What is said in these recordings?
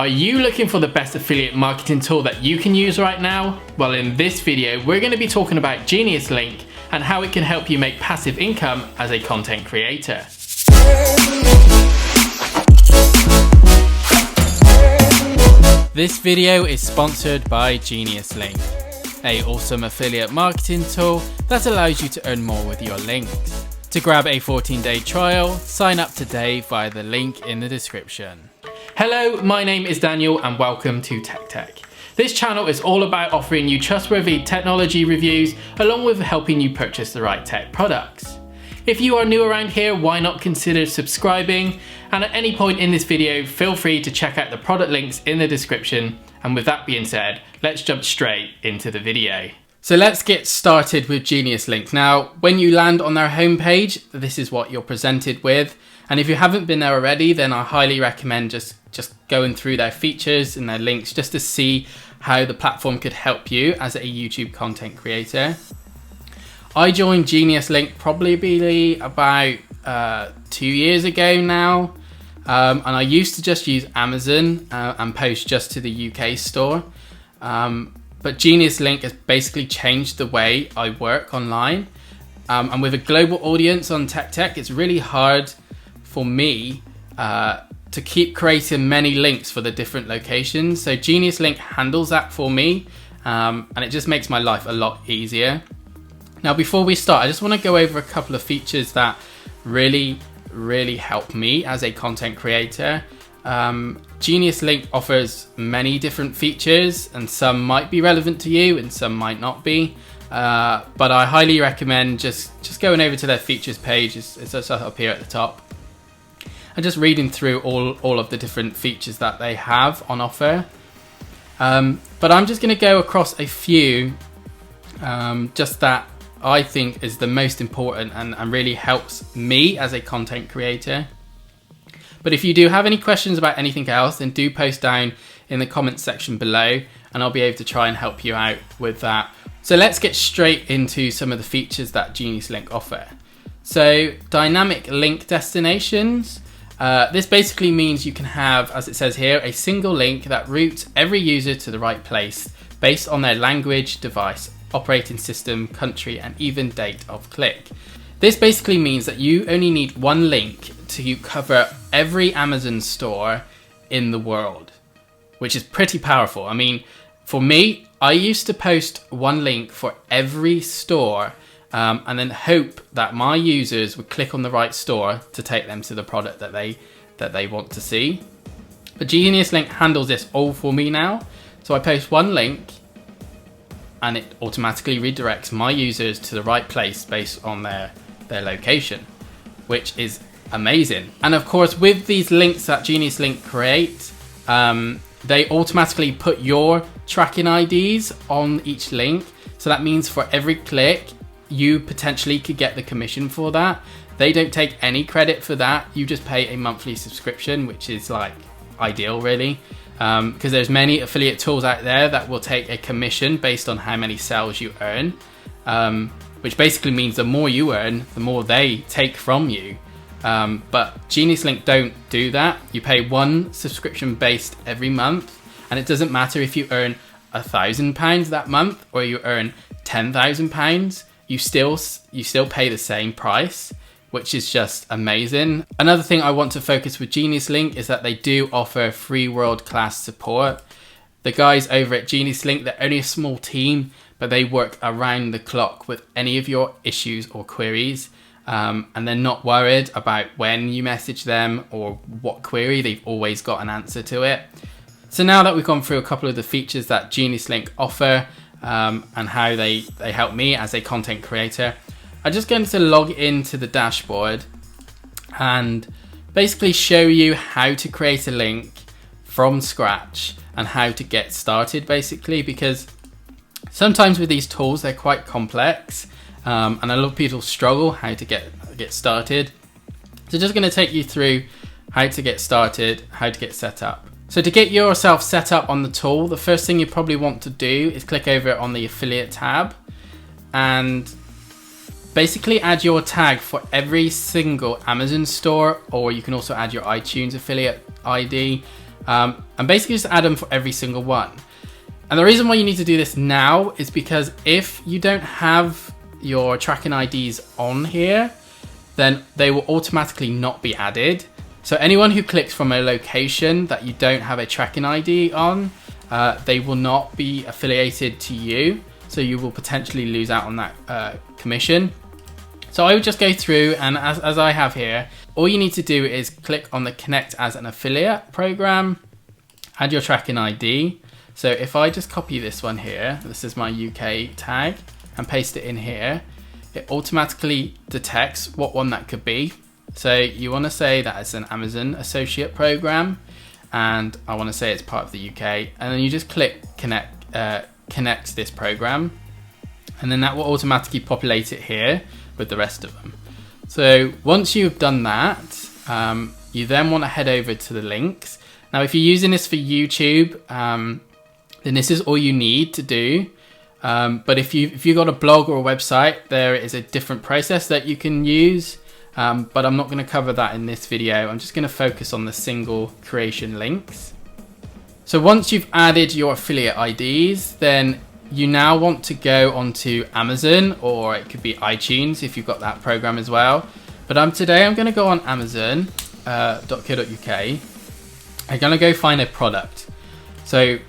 Are you looking for the best affiliate marketing tool that you can use right now? Well, in this video, we're going to be talking about Geniuslink and how it can help you make passive income as a content creator. This video is sponsored by Geniuslink, an awesome affiliate marketing tool that allows you to earn more with your links. To grab a 14-day trial, sign up today via the link in the description. Hello, my name is Daniel and welcome to TechTekk. This channel is all about offering you trustworthy technology reviews along with helping you purchase the right tech products. If you are new around here, why not consider subscribing? And at any point in this video, feel free to check out the product links in the description. And with that being said, let's jump straight into the video. So let's get started with Geniuslink. Now, when you land on their homepage, this is what you're presented with. And if you haven't been there already, then I highly recommend just going through their features and their links just to see how the platform could help you as a YouTube content creator. I joined Geniuslink probably about 2 years ago now. And I used to just use Amazon and post just to the UK store. But Geniuslink has basically changed the way I work online. And with a global audience on TechTekk, it's really hard for me to keep creating many links for the different locations. So Geniuslink handles that for me, and it just makes my life a lot easier. Now, before we start, I just want to go over a couple of features that really help me as a content creator. Geniuslink offers many different features, and some might be relevant to you and some might not be. But I highly recommend just going over to their features page. It's up here at the top. And just reading through all of the different features that they have on offer. But I'm just going to go across a few just that I think is the most important and really helps me as a content creator. But if you do have any questions about anything else, then do post down in the comments section below and I'll be able to try and help you out with that. So let's get straight into some of the features that Geniuslink offer. So dynamic link destinations. This basically means you can have, as it says here, a single link that routes every user to the right place based on their language, device, operating system, country, and even date of click. This basically means that you only need one link to cover every Amazon store in the world, which is pretty powerful. I mean, for me, I used to post one link for every store and then hope that my users would click on the right store to take them to the product that they want to see. But Geniuslink handles this all for me now. So I post one link and it automatically redirects my users to the right place based on their location, which is amazing. And of course, with these links that Geniuslink create, they automatically put your tracking IDs on each link. So that means for every click, you potentially could get the commission for that. They don't take any credit for that. You just pay a monthly subscription, which is like ideal really. Because there's many affiliate tools out there that will take a commission based on how many sales you earn. Which basically means the more you earn, the more they take from you. But Geniuslink don't do that. You pay one subscription based every month, and it doesn't matter if you earn £1,000 that month or you earn £10,000. You still pay the same price, which is just amazing. Another thing I want to focus with Geniuslink is that they do offer free world-class support. The guys over at Geniuslink, they're only a small team, but they work around the clock with any of your issues or queries. And they're not worried about when you message them or what query. They've always got an answer to it. So now that we've gone through a couple of the features that Geniuslink offer and how they help me as a content creator, I'm just going to log into the dashboard and basically show you how to create a link from scratch and how to get started basically, because sometimes with these tools, they're quite complex. And a lot of people struggle how to get started. So just going to take you through how to get started, how to get set up. So to get yourself set up on the tool, the first thing you probably want to do is click over on the affiliate tab and basically add your tag for every single Amazon store, or you can also add your iTunes affiliate ID. and basically just add them for every single one. And the reason why you need to do this now is because if you don't have your tracking IDs on here, then they will automatically not be added. So anyone who clicks from a location that you don't have a tracking ID on, they will not be affiliated to you. So you will potentially lose out on that commission. So I would just go through, and as I have here, all you need to do is click on the Connect as an Affiliate program, add your tracking ID. So if I just copy this one here, this is my UK tag, and paste it in here, it automatically detects what one that could be. So you want to say that it's an Amazon associate program, and I want to say it's part of the UK, and then you just click connect this program, and then that will automatically populate it here with the rest of them. So once you've done that, you then want to head over to the links. Now, if you're using this for YouTube, then this is all you need to do. But if you've got a blog or a website, there is a different process that you can use. But I'm not going to cover that in this video. I'm just going to focus on the single creation links. So once you've added your affiliate IDs, then you now want to go onto Amazon, or it could be iTunes if you've got that program as well. But today I'm going to go on Amazon.co.uk. I'm going to go find a product. So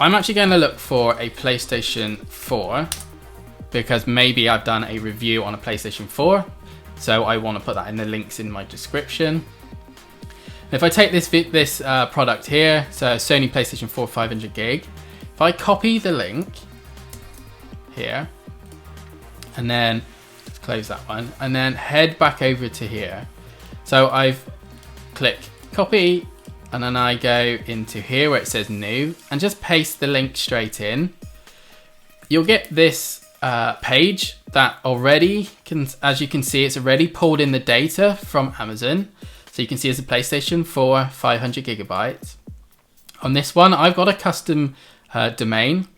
I'm actually going to look for a PlayStation 4 because maybe I've done a review on a PlayStation 4. So I want to put that in the links in my description. If I take this product here, so Sony PlayStation 4 500 gig, if I copy the link here, and then just close that one, and then head back over to here. So I've clicked copy, and then I go into here where it says new, and just paste the link straight in. You'll get this page that already as you can see, it's already pulled in the data from Amazon. So you can see it's a PlayStation 4 500 gigabytes. On this one, I've got a custom domain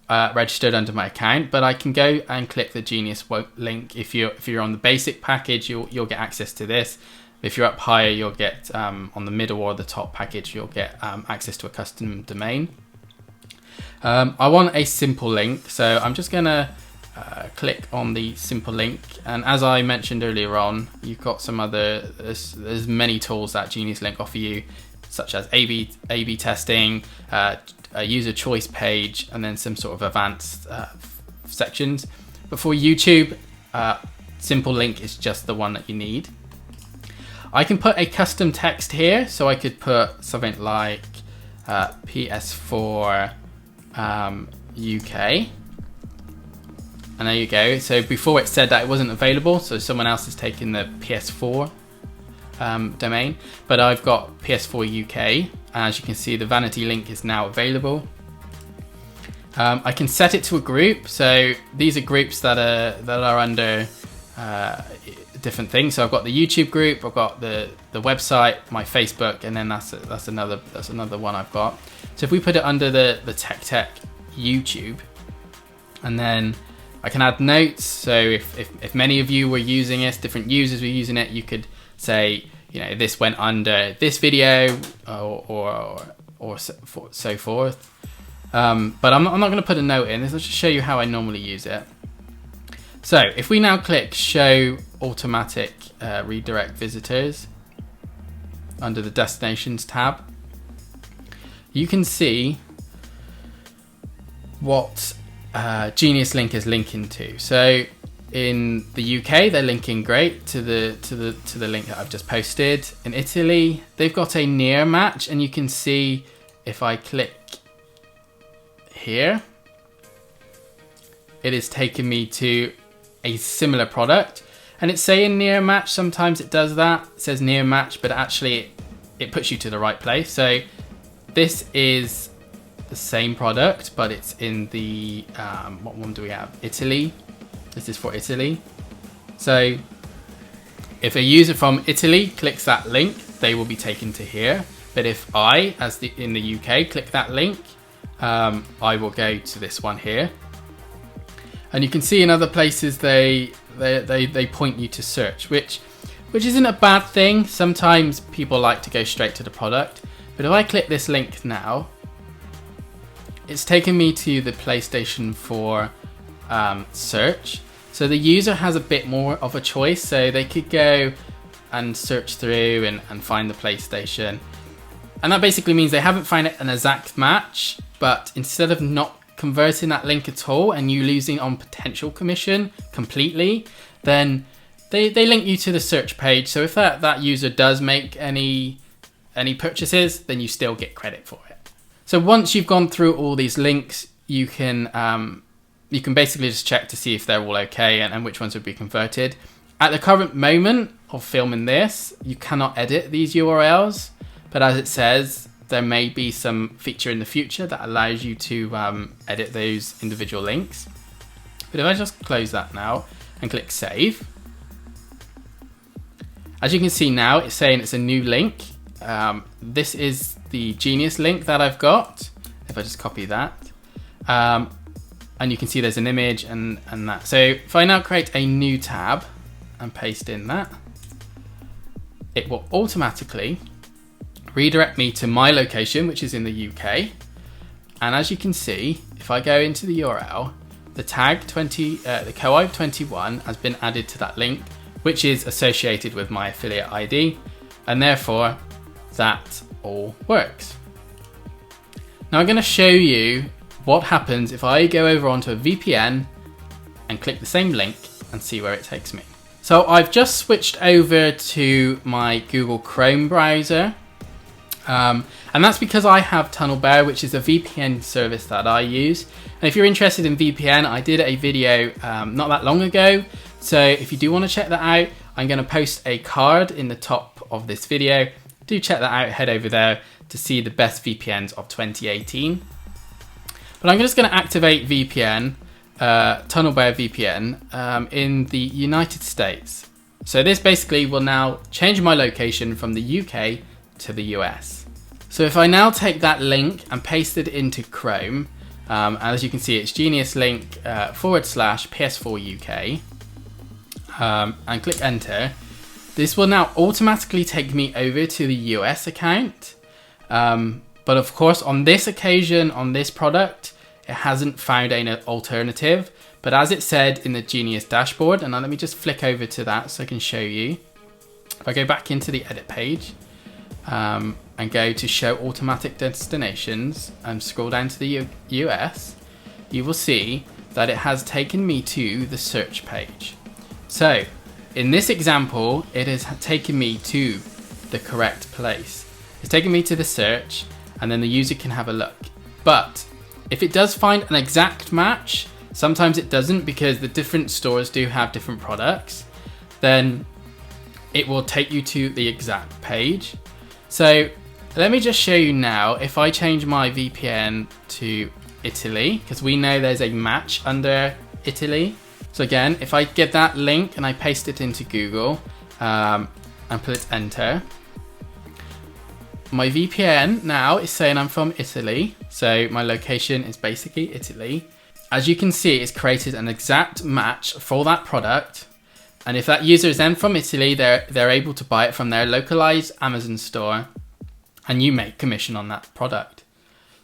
registered under my account, but I can go and click the Geniuslink. If you're on the basic package, you'll get access to this. If you're up higher, you'll get on the middle or the top package, you'll get access to a custom domain. I want a simple link, so I'm just gonna click on the simple link, and as I mentioned earlier on, you've got some other there's many tools that Geniuslink offer you, such as A/B testing, a user choice page, and then some sort of advanced sections. But for YouTube, simple link is just the one that you need. I can put a custom text here, so I could put something like PS4 UK. And there you go. So before it said that it wasn't available, so someone else has taken the PS4 domain, but I've got PS4 UK. As you can see, the vanity link is now available. I can set it to a group. So these are groups that are under different things. So I've got the YouTube group, I've got the website, my Facebook, and then that's another one I've got. So if we put it under the TechTekk YouTube, and then I can add notes. So if many of you were using this, different users were using it, you could say, you know, this went under this video or so forth. But I'm not going to put a note in this. I'll just show you how I normally use it. So if we now click show automatic redirect visitors under the destinations tab, you can see what Geniuslink is linking to. So in the UK, they're linking great to the link that I've just posted. In Italy, they've got a near match, and you can see if I click here, it is taking me to a similar product, and it's saying near match. Sometimes it does that, it says near match, but actually it puts you to the right place. So this is the same product, but it's in the what one do we have? Italy. This is for Italy. So if a user from Italy clicks that link, they will be taken to here. But if I, in the UK, click that link, I will go to this one here. And you can see in other places they point you to search, which isn't a bad thing. Sometimes people like to go straight to the product, But if I click this link now, it's taken me to the PlayStation 4 search. So the user has a bit more of a choice, so they could go and search through and find the PlayStation. And that basically means they haven't found an exact match, but instead of not converting that link at all and you losing on potential commission completely, then they link you to the search page. So if that user does make any purchases, then you still get credit for it. So once you've gone through all these links, you can basically just check to see if they're all okay and which ones would be converted. At the current moment of filming this, you cannot edit these URLs, but as it says, there may be some feature in the future that allows you to edit those individual links. But if I just close that now and click save, as you can see now, it's saying it's a new link. This is the Genius link that I've got. If I just copy that, and you can see there's an image and that. So if I now create a new tab and paste in that, it will automatically redirect me to my location, which is in the UK. And as you can see, if I go into the URL, the tag the co-op 21 has been added to that link, which is associated with my affiliate ID, and therefore that all works. Now I'm going to show you what happens if I go over onto a VPN and click the same link and see where it takes me. So I've just switched over to my Google Chrome browser, and that's because I have TunnelBear, which is a VPN service that I use. And if you're interested in VPN, I did a video not that long ago. So if you do want to check that out, I'm going to post a card in the top of this video. Do check that out, head over there to see the best VPNs of 2018. But I'm just going to activate VPN, TunnelBear VPN in the United States. So this basically will now change my location from the UK to the US. So if I now take that link and paste it into Chrome, as you can see, it's Geniuslink /PS4 UK, and click enter, this will now automatically take me over to the US account. But of course, on this occasion, on this product, it hasn't found an alternative. But as it said in the Genius dashboard, and now let me just flick over to that so I can show you. If I go back into the edit page and go to show automatic destinations and scroll down to the US, you will see that it has taken me to the search page. So in this example, it has taken me to the correct place. It's taken me to the search, and then the user can have a look. But if it does find an exact match, sometimes it doesn't because the different stores do have different products, then it will take you to the exact page. So let me just show you now. If I change my VPN to Italy, because we know there's a match under Italy. So again, if I get that link and I paste it into Google and put enter, my VPN now is saying I'm from Italy. So my location is basically Italy. As you can see, it's created an exact match for that product. And if that user is then from Italy, they're able to buy it from their localized Amazon store, and you make commission on that product.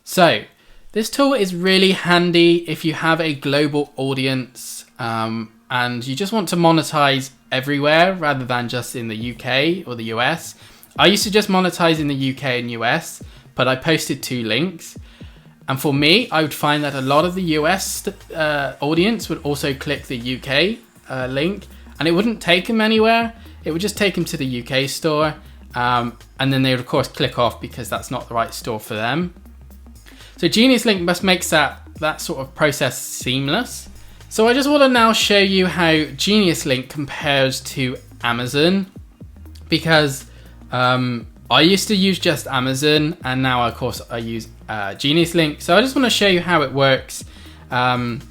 So this tool is really handy if you have a global audience and you just want to monetize everywhere rather than just in the UK or the US. I used to just monetize in the UK and US, but I posted 2 links. And for me, I would find that a lot of the US audience would also click the UK link, and it wouldn't take them anywhere. It would just take them to the UK store. And then they would of course click off because that's not the right store for them. So Geniuslink must make that sort of process seamless. So I just want to now show you how Geniuslink compares to Amazon, because I used to use just Amazon, and now of course I use Geniuslink. So I just want to show you how it works. And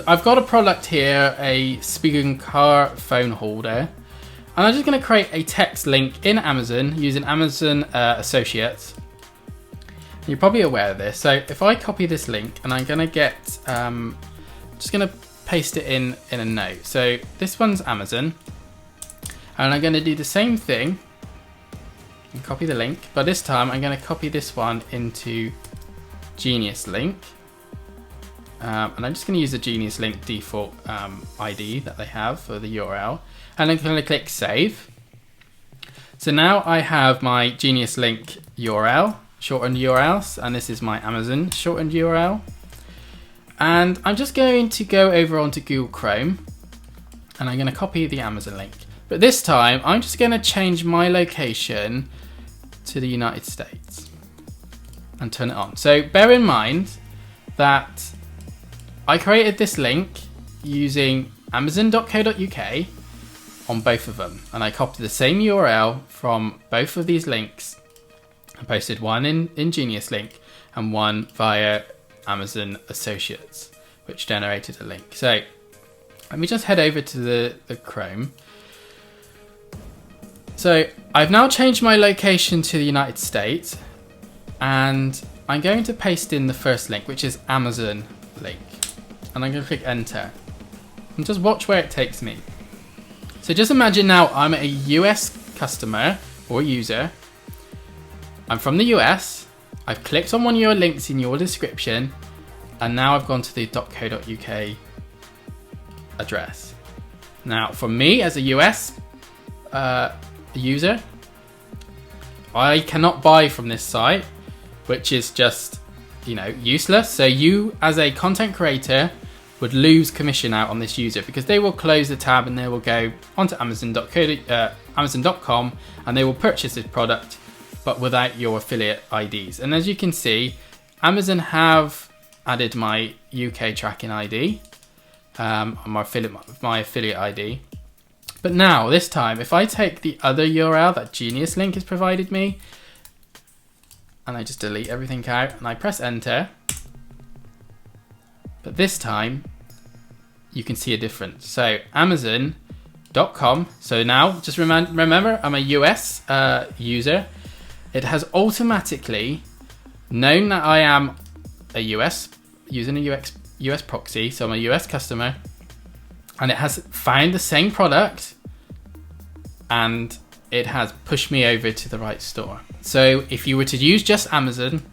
I've got a product here, a speaking car phone holder. And I'm just going to create a text link in Amazon using Amazon Associates. And you're probably aware of this. So if I copy this link and I'm going to get, just going to paste it in a note. So this one's Amazon. And I'm going to do the same thing and copy the link, but this time I'm going to copy this one into Geniuslink. And I'm just going to use the Geniuslink default ID that they have for the URL, and I'm going to click save. So now I have my Geniuslink URL, shortened URLs, and this is my Amazon shortened URL. And I'm just going to go over onto Google Chrome, and I'm going to copy the Amazon link. But this time I'm just going to change my location to the United States and turn it on. So bear in mind that I created this link using amazon.co.uk on both of them, and I copied the same URL from both of these links. I posted one in Geniuslink and one via Amazon Associates, which generated a link. So let me just head over to the Chrome. So I've now changed my location to the United States, and I'm going to paste in the first link, which is Amazon link. And I'm going to click enter and just watch where it takes me. So just imagine now I'm a US customer or user. I'm from the US. I've clicked on one of your links in your description, and now I've gone to the .co.uk address. Now for me as a US user, I cannot buy from this site, which is just, useless. So you as a content creator would lose commission out on this user, because they will close the tab and they will go onto Amazon.com and they will purchase this product, but without your affiliate IDs. And as you can see, Amazon have added my UK tracking ID, my affiliate ID. But now this time, if I take the other URL that Geniuslink has provided me, and I just delete everything out and I press enter, but this time you can see a difference. So Amazon.com. So now just remember I'm a US user. It has automatically known that I am a US using a US proxy. So I'm a US customer, and it has found the same product and it has pushed me over to the right store. So if you were to use just Amazon,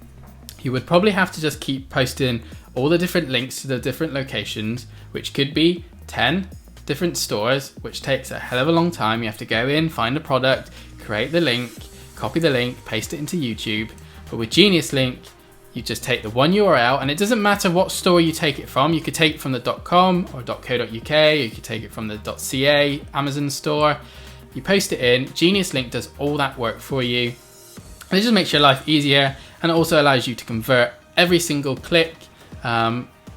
you would probably have to just keep posting all the different links to the different locations, which could be 10 different stores, which takes a hell of a long time. You have to go in, find a product, create the link, copy the link, paste it into YouTube. But with Geniuslink, you just take the one URL, and it doesn't matter what store you take it from. You could take it from the .com or .co.uk, or you could take it from the .ca Amazon store. You post it in, Geniuslink does all that work for you. And it just makes your life easier, and it also allows you to convert every single click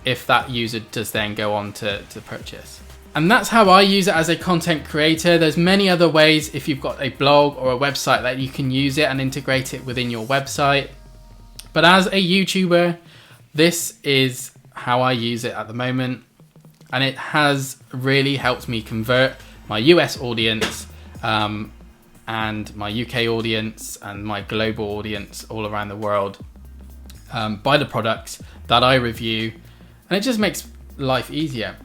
if that user does then go on to purchase. And that's how I use it as a content creator. There's many other ways if you've got a blog or a website that you can use it and integrate it within your website. But as a YouTuber, this is how I use it at the moment. And it has really helped me convert my US audience and my UK audience and my global audience all around the world by the products that I review. And it just makes life easier.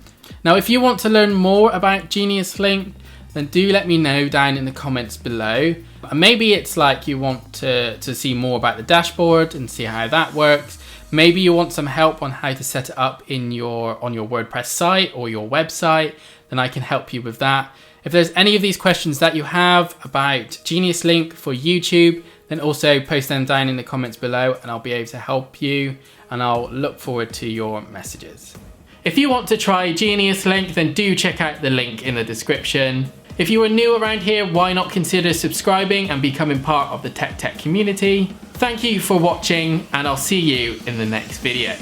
Now, if you want to learn more about Geniuslink, then do let me know down in the comments below. And maybe it's like you want to see more about the dashboard and see how that works. Maybe you want some help on how to set it up on your WordPress site or your website, then I can help you with that. If there's any of these questions that you have about Geniuslink for YouTube, then also post them down in the comments below and I'll be able to help you, and I'll look forward to your messages. If you want to try Geniuslink, then do check out the link in the description. If you are new around here, why not consider subscribing and becoming part of the TechTekk community? Thank you for watching, and I'll see you in the next video.